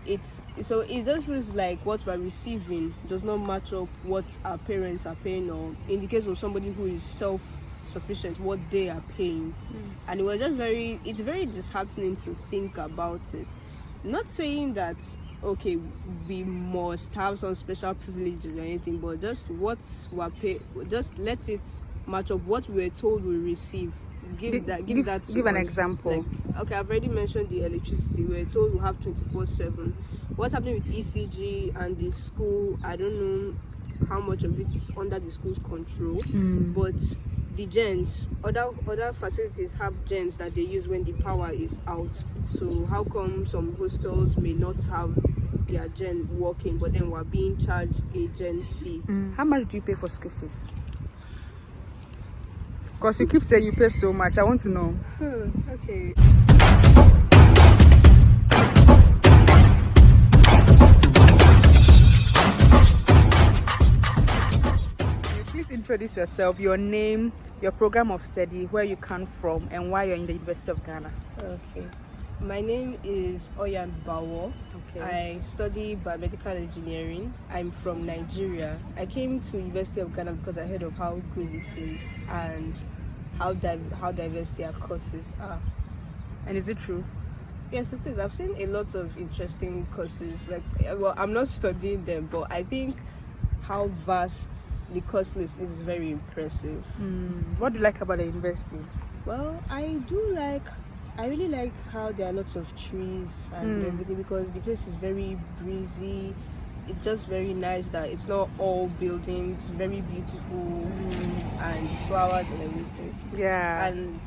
it just feels like what we're receiving does not match up what our parents are paying, or in the case of somebody who is self-sufficient, what they are paying. And it was just it's very disheartening to think about it. Not saying that okay, we must have some special privileges or anything, but just what we're paid, just let it match up what we were told we receive. Give an example. Like, okay, I've already mentioned the electricity. We're told we have 24/7. What's happening with ECG and the school? I don't know how much of it is under the school's control, but the gens, other facilities have gens that they use when the power is out. So how come some hostels may not have their gen working, but then we're being charged a gen fee? How much do you pay for school fees? Because you keep saying you pay so much. I want to know. Okay. Please introduce yourself, your name, your program of study, where you come from, and why you're in the University of Ghana. Okay. My name is Oyan Bawo. Okay. I study biomedical engineering. I'm from Nigeria. I came to University of Ghana because I heard of how good it is and how diverse their courses are. And is it true? Yes, it is. I've seen a lot of interesting courses. Like, well, I'm not studying them, but I think how vast the course list is very impressive. What do you like about the university? Well, I really like how there are lots of trees and everything, because the place is very breezy. It's just very nice that it's not all buildings, very beautiful, and flowers and everything. Yeah. And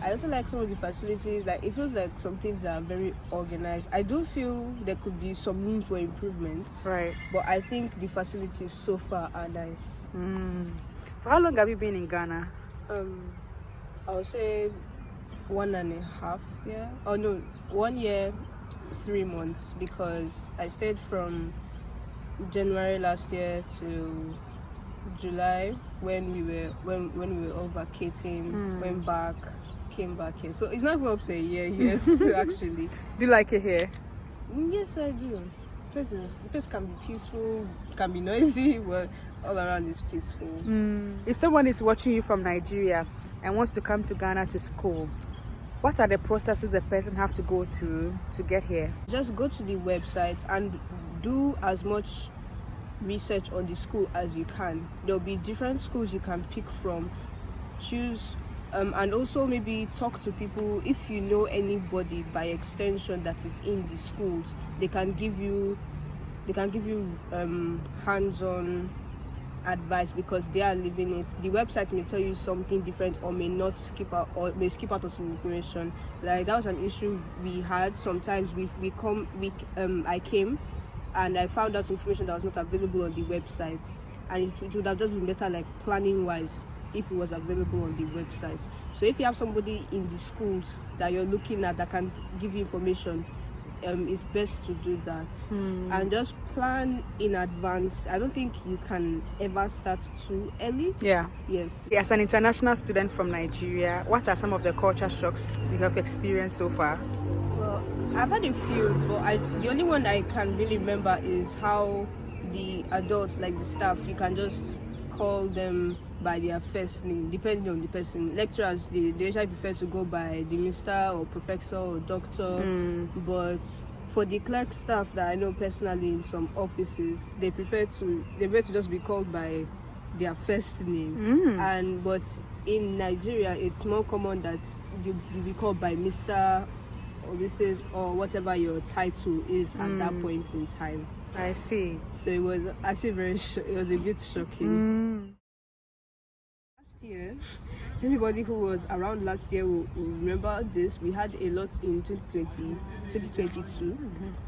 I also like some of the facilities. Like, it feels like some things are very organized. I do feel there could be some room for improvement. Right. But I think the facilities so far are nice. For how long have you been in Ghana? I would say 1.5 years. Oh no, 1 year, 3 months, because I stayed from January last year to July when we were all vacating. Went back, came back here. So it's not even up to a year yet. Actually. Do you like it here? Yes, I do. The place can be peaceful, can be noisy, but all around is peaceful. If someone is watching you from Nigeria and wants to come to Ghana to school, what are the processes the person have to go through to get here? Just go to the website and do as much research on the school as you can. There'll be different schools you can pick from. Choose and also maybe talk to people. If you know anybody by extension that is in the schools, they can give you hands-on advice because they are living it. The website may tell you something different or may not skip out, or may skip out of some information. Like, that was an issue we had. Sometimes I came and I found out information that was not available on the website, and it would have just been better, like, planning wise, if it was available on the website. So if you have somebody in the schools that you're looking at that can give you information, it's best to do that. And just plan in advance. I don't think you can ever start too early. Yeah. Yes. As an international student from Nigeria, what are some of the culture shocks you have experienced so far? Well, I've had a few, but the only one I can really remember is how the adults, like the staff, you can just call them by their first name, depending on the person. Lecturers, they usually prefer to go by the Mr. or Professor or Doctor, but for the clerk staff that I know personally in some offices, they prefer to just be called by their first name. But in Nigeria, it's more common that you be called by Mr. or Mrs. or whatever your title is at that point in time. I see. So it was actually it was a bit shocking. Last year, everybody who was around last year will remember this. We had a lot in 2022.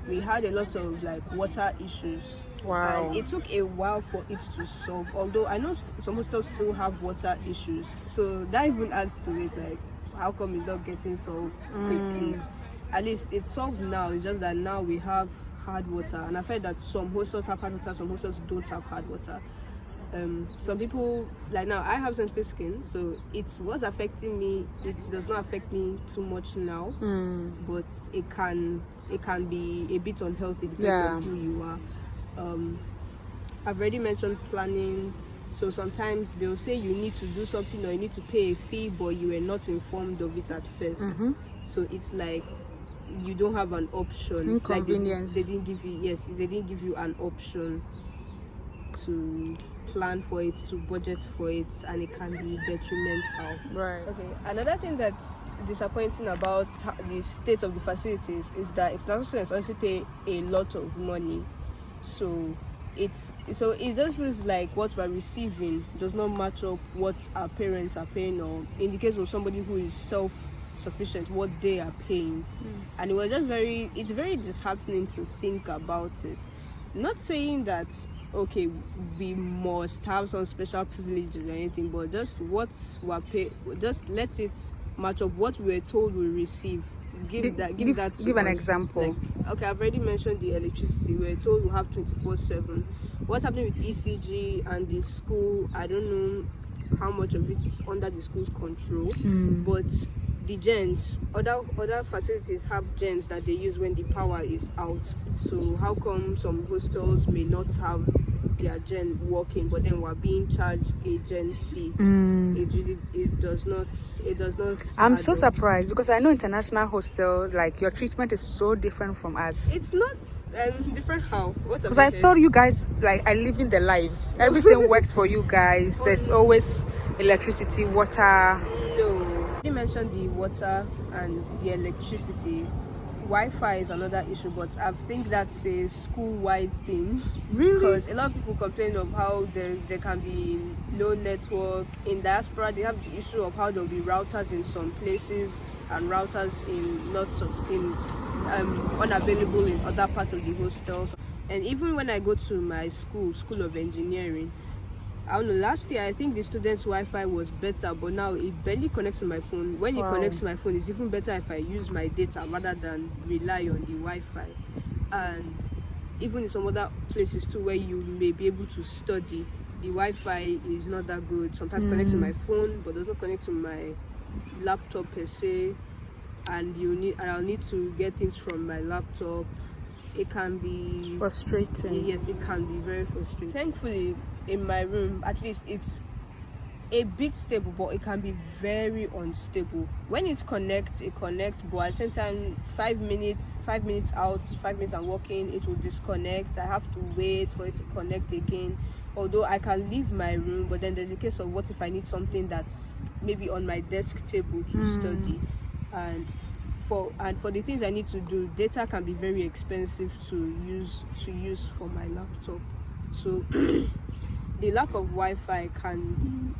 We had a lot of, like, water issues. Wow. And it took a while for it to solve. Although I know some hostels still have water issues. So that even adds to it, like, how come it's not getting solved quickly? At least it's solved now. It's just that now we have hard water, and I've heard that some hostels have hard water, some hostels don't have hard water. some people, like now I have sensitive skin, so it was affecting me. It does not affect me too much now, but it can be a bit unhealthy depending on who you are. I've already mentioned planning. So sometimes they'll say you need to do something or you need to pay a fee, but you were not informed of it at first. So it's like you don't have an option. Inconvenience. Like they didn't give you an option to plan for it, to budget for it, and it can be detrimental. Right. Okay. Another thing that's disappointing about the state of the facilities is that international students also pay a lot of money. So it just feels like what we're receiving does not match up what our parents are paying, or in the case of somebody who is self-sufficient, what they are paying. And it's very disheartening to think about it. Not saying that okay, we must have some special privileges or anything, but just what we're paid, just let it match up what we were told we receive. Give an example. Like, okay, I've already mentioned the electricity. We're told we have 24/7. What's happening with ECG and the school? I don't know how much of it is under the school's control, but the gens, other facilities have gens that they use when the power is out. So how come some hostels may not have their gen working, but then we're being charged a gen fee? It does not. I'm so surprised because I know international hostels, like your treatment is so different from us. It's not different. How? What's Because I thought you guys are living the life. Everything works for you guys. There's always electricity, water. No, you mentioned the water and the electricity. Wi-Fi is another issue, but I think that's a school-wide thing. Really? Because a lot of people complain of how there can be no network. In diaspora, they have the issue of how there will be routers in some places and routers unavailable in other parts of the hostels. And even when I go to my school of engineering, I don't know, last year I think the students' Wi-Fi was better, but now it barely connects to my phone. When it connects to my phone, it's even better if I use my data rather than rely on the Wi-Fi. And even in some other places too where you may be able to study, the Wi-Fi is not that good. Sometimes it connects to my phone, but does not connect to my laptop per se. And I'll need to get things from my laptop. It can be frustrating. Yes, it can be very frustrating. Thankfully, in my room, at least it's a bit stable, but it can be very unstable. When it connects, but at the same time, 5 minutes out, 5 minutes I'm working, it will disconnect. I have to wait for it to connect again. Although I can leave my room, but then there's a case of what if I need something that's maybe on my desk table to study, and for the things I need to do, data can be very expensive to use for my laptop. So the lack of Wi-Fi can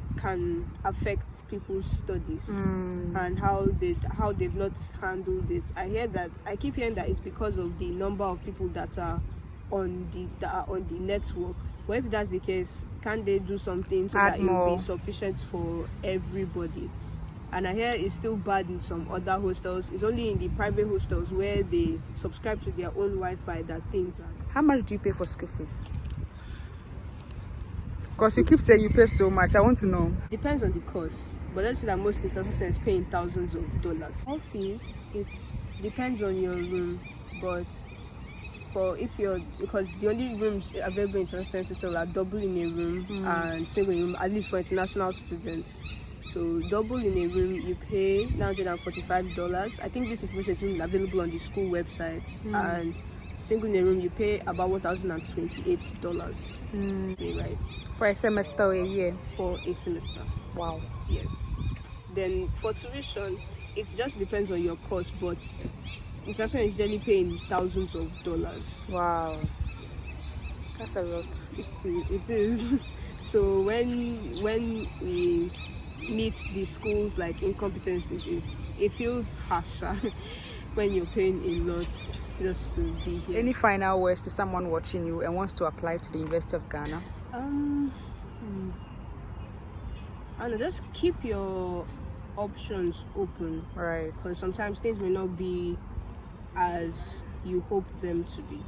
affect people's studies and how they've not handled it. I keep hearing that it's because of the number of people that are on the network. But if that's the case, can they do something so that it will be sufficient for everybody? And I hear it's still bad in some other hostels. It's only in the private hostels where they subscribe to their own Wi-Fi that things are. How much do you pay for school fees? Because you keep saying you pay so much. I want to know. Depends on the course. But let's say that most international students paying thousands of dollars. All fees, it depends on your room. But because the only rooms available in international students are double in a room and single in a room, at least for international students. So double in a room, you pay $945. I think this information is even available on the school website. And single in a room, you pay about $1,028. Right? For a semester or a year? For a semester. Wow. Yes. Then for tuition, it just depends on your course, but international is generally paying thousands of dollars. Wow. That's a lot. It is. So when we meet the schools like incompetencies, it feels harsher when you're paying a lot just to be here. Any final words to someone watching you and wants to apply to the University of Ghana? I don't know, just keep your options open, right? Because sometimes things may not be as you hope them to be.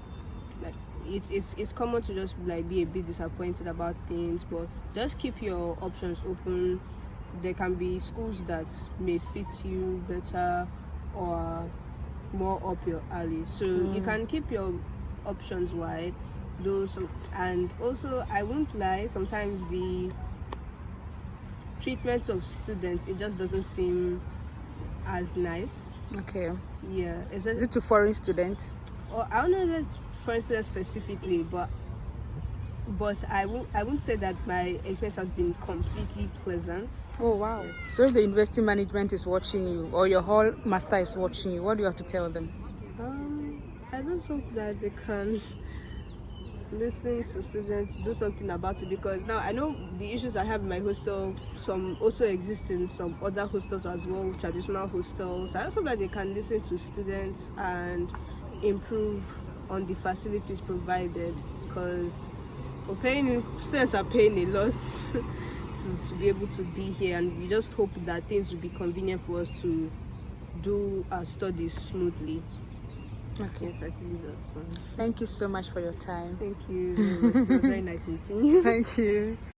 Like it's common to just like be a bit disappointed about things, but just keep your options open. There can be schools that may fit you better or more up your alley, so you can keep your options wide. And also, I won't lie, sometimes the treatment of students, it just doesn't seem as nice. Okay. Yeah, Is it to foreign students? Or I don't know if that's for instance specifically, but I won't say that my experience has been completely pleasant. Oh wow. So if the university management is watching you, or your hall master is watching you, what do you have to tell them? I just hope that they can listen to students, do something about it, because now I know the issues I have in my hostel, some also exist in some other hostels as well, traditional hostels. I just hope that they can listen to students and improve on the facilities provided, because students are paying a lot to be able to be here, and we just hope that things will be convenient for us to do our studies smoothly. Okay. Yes, I believe that's one. Thank you so much for your time. Thank you. It was very nice meeting you. Thank you.